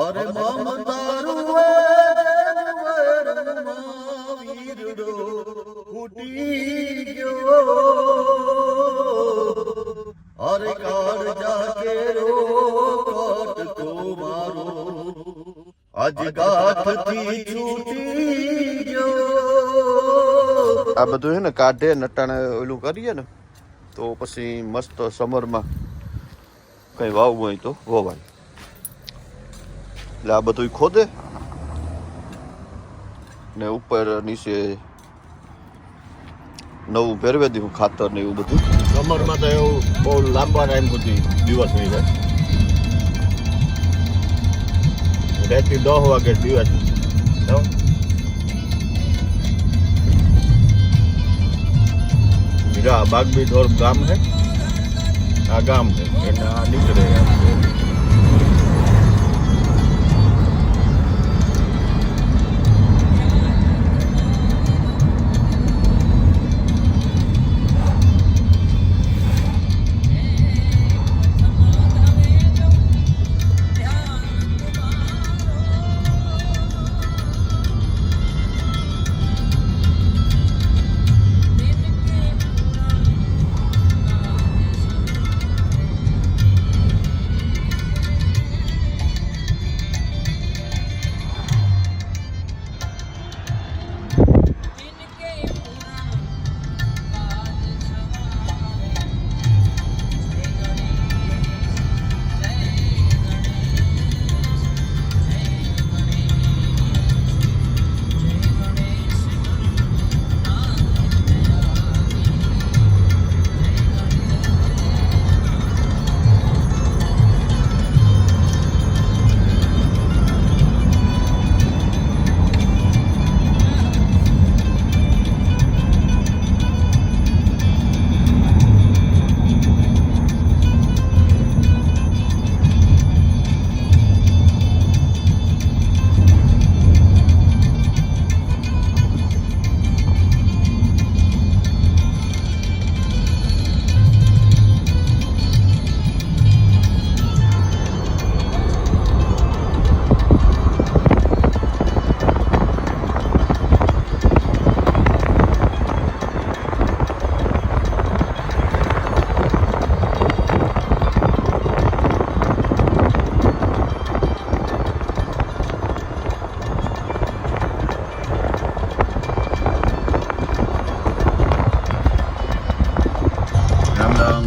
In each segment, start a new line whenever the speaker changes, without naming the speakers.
અરે મમતારું વીરડો ફૂટી ગયો અરે કાળજા કેરો કટકો મારો આજ ગાંઠથી છૂટી ગયો.
આ બધું છે ને કાઢે નટાણે ઓલું કરીએ ને તો પછી મસ્ત સમરમાં કઈ વાવવું હોય તો વવાય. એટલે આ બધું ખોદે ને ઉપર નીચે નવું પહેરવે દીધું ખાતર ને એવું બધું.
સમરમાં તો એવું બહુ લાંબા ટાઈમ સુધી દિવસ નહીં જાય. રાતથી 10 વાગે દિવસ બાગબી થોડું ગામ છે. આ ગામ છે એને આ નીકળે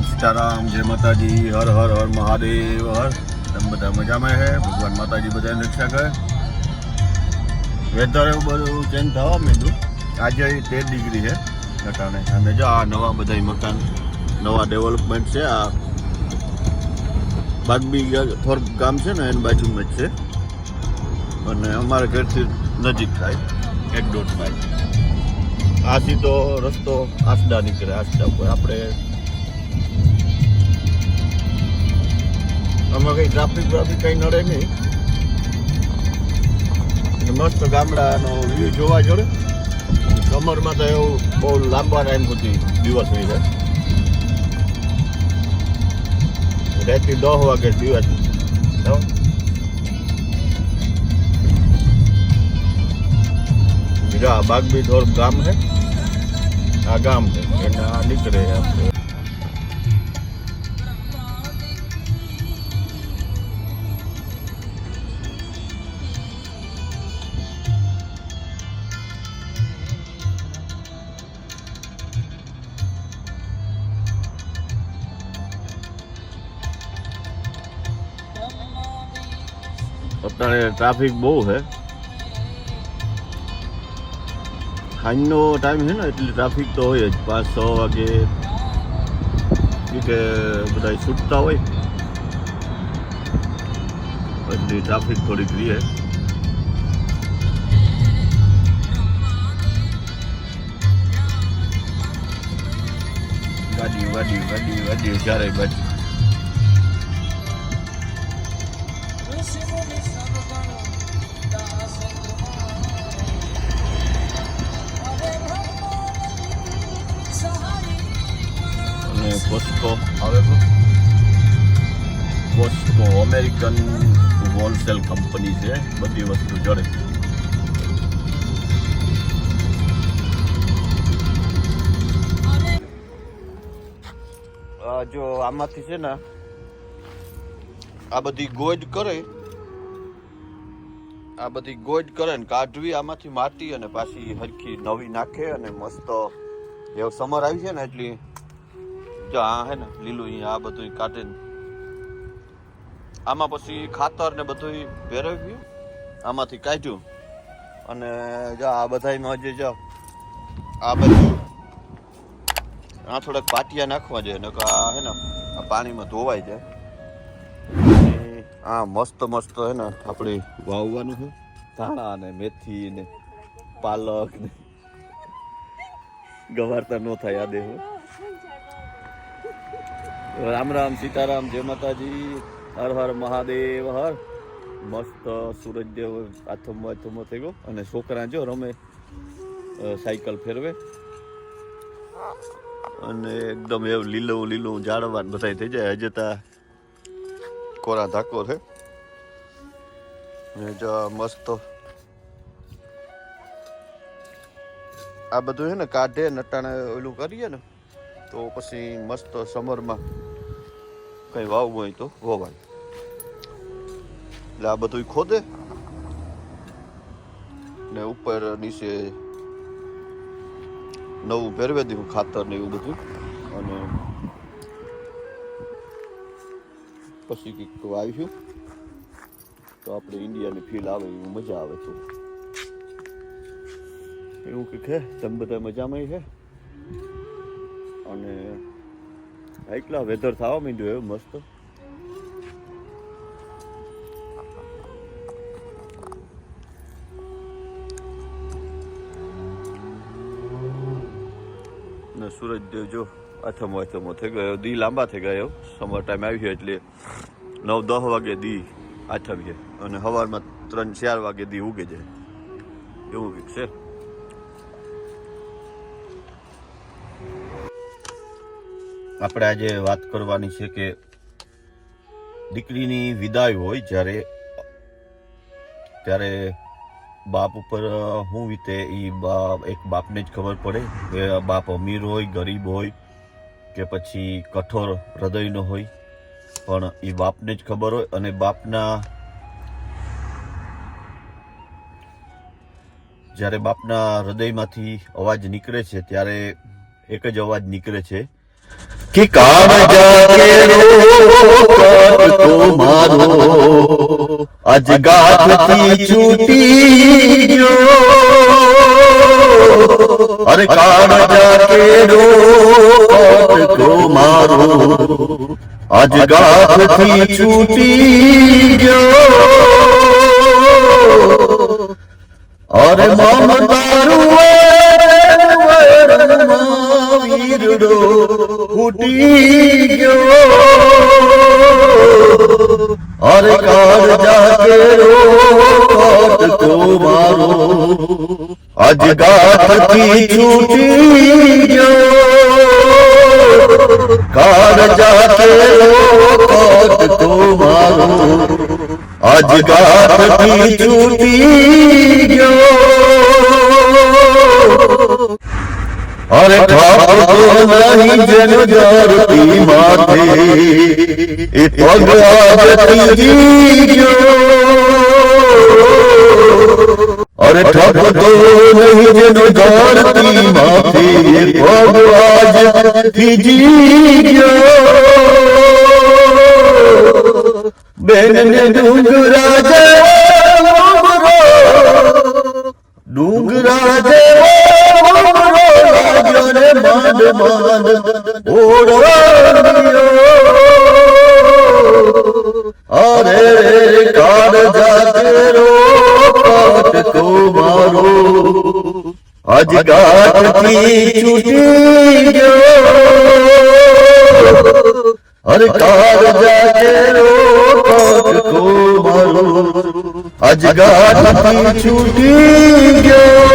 સીતારામ. જય માતાજી. હર હર હર મહાદેવ. હર તમે બધા મજામાં હે. ભગવાન માતાજી બધાને રક્ષા કરે. વેધર એવું બધું ચેન્જ થવા માંડ્યું. આજે 13 ડિગ્રી છે નટાણે. અને જો આ નવા બધા મકાન નવા ડેવલપમેન્ટ છે. આ બાગબી થોડુંક ગામ છે ને એની બાજુમાં જ છે અને અમારા ઘરથી નજીક થાય 1-1.5 માઇલ. આ સીધો રસ્તો આસડા નીકળે. આસડા ઉપર આપણે આમાં કંઈ ટ્રાફિક કંઈ નડે નહીં. મસ્ત ગામડાનો વ્યૂ જોવા જોડે. સમરમાં તો એવું બહુ લાંબા ટાઈમ સુધી દિવસ નહીં જાય. રાતથી 10 વાગે દિવસ બાગબી થોડું ગામ છે. આ ગામ છે એને આ નીકળે આપણે. અત્યારે ટ્રાફિક બહુ છે. સાંજનો ટાઈમ છે ને એટલે ટ્રાફિક તો હોય જ. 5-6 વાગે કે બધા છૂટતા હોય એટલે ટ્રાફિક થોડીક રહે. ગાડી ચારે બાજુ. Costco, a verlo. Costco, American wholesale company છે, બધી વસ્તુ જડે.
જો આમાંથી છે ને આ બધી ગોજ કરે ને કાઢવી આમાંથી માટી અને પાછી હરખી નવી નાખે અને મસ્ત એવું સમર આવી છે ને એટલી જો આ હે ને લીલું અહીંયા આ બધું કાઢે ને આમાં પછી ખાતર ને બધું ભેરવ્યું આમાંથી કાઢ્યું અને જો આ બધામાં જે જો આ બધું આ થોડાક પાટિયા નાખવા જોઈએ ને આ હે ને આ પાણીમાં ધોવાઈ જાય. આ મસ્ત હે ને આપણે વાવવાનું છે ધાણા ને મેથી ને પાલક ને ગવારતા ન થાય યાદ એવું. રામ રામ સીતારામ, જય માતાજી, હર હર મહાદેવ હર. મસ્ત સૂરજદેવ આથમો થઈ ગયો અને છોકરા જો રમે સાયકલ ફેરવે અને એકદમ એવું લીલું ઝાડવાનું બધા થઈ જાય. હજે તા કોરા ધાકો છે ને જો મસ્ત આ બધું છે ને કાઢે નટાણે ઓલું કરીએ ને તો પછી મસ્ત સમરમાં કઈ વાવવું હોય તો વવાય. એટલે આ બધું ખોદે ને ઉપર નીચે નવું ભેરવે દીધું ખાતર ને એવું બધું અને પછી કંઈક વાવ્યું તો આપણે ઇન્ડિયાની ફીલ આવે એવું મજા આવે. તો એવું કંઈક હે. તમે બધા મજામાં છે અને એકલા વેધર થવા માંડ્યું એવું મસ્ત. ને સૂરજદેવ જો આથમો થઈ ગયો, દી લાંબા થઈ ગયા એવું. સમર ટાઈમ આવી ગયો એટલે 9-10 વાગે દી આથમીએ અને સવારમાં 3-4 વાગે દી ઉગે જાય એવું કંઈક છે. આપણે આજે વાત કરવાની છે કે દીકરીની વિદાય હોય ત્યારે બાપ ઉપર શું વીતે એ એક બાપને જ ખબર પડે કે બાપ અમીર હોય, ગરીબ હોય કે પછી કઠોર હૃદયનો હોય, પણ એ બાપને જ ખબર હોય. અને જ્યારે બાપના હૃદયમાંથી અવાજ નીકળે છે ત્યારે એક જ અવાજ નીકળે છે કે આજ ગાંઠથી છૂટી ગયો, અરે કાળજા કેરો તો મારો આજ ગાંઠથી છૂટી ગયો, અરે મમતારું વીરડો ફૂટી ગયો, અરે કાળજા કેરો તો મારો આજ ગાંઠથી છૂટી ગયો, કાળજા કેરો તો મારો આજ ગાંઠથી છૂટી ગયો, અરે ઠાકો નહીં જેનો ધરતી માથે એ પગ આજ ત્રીજી ગયો, અરે ઠાકો નહીં જેનો ધરતી માથે એ પગ આજ ત્રીજી ગયો, બેન ને ડુંગરા જેવો અરે કાળજા કેરો તો મારો આજ ગાંઠથી છૂટી ગયો, અરે કાળજા કેરો તો મારો આજ ગાંઠથી છૂટી ગયો.